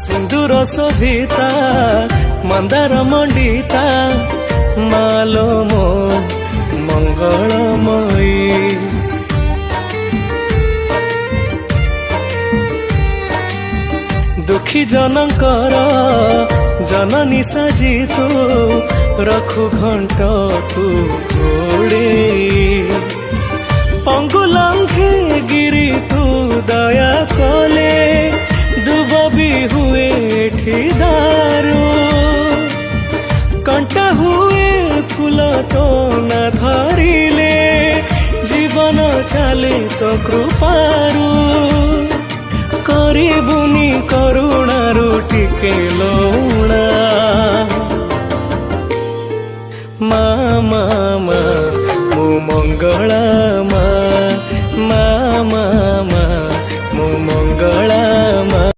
सिंदूर शोभिता मंदार मंडिता मालो मो मंगलमयी दुखी जनकर जननी साजी तू रखु घंट तू घोड़े अंगुलंघे गिरी तू दया कले दुब भी हुए दारू कंटा हुए फूल तो न धरिले जीवन चले तो कृपारू करिबुनी करुणारू टिके लौणा मा मा मा मो मंगला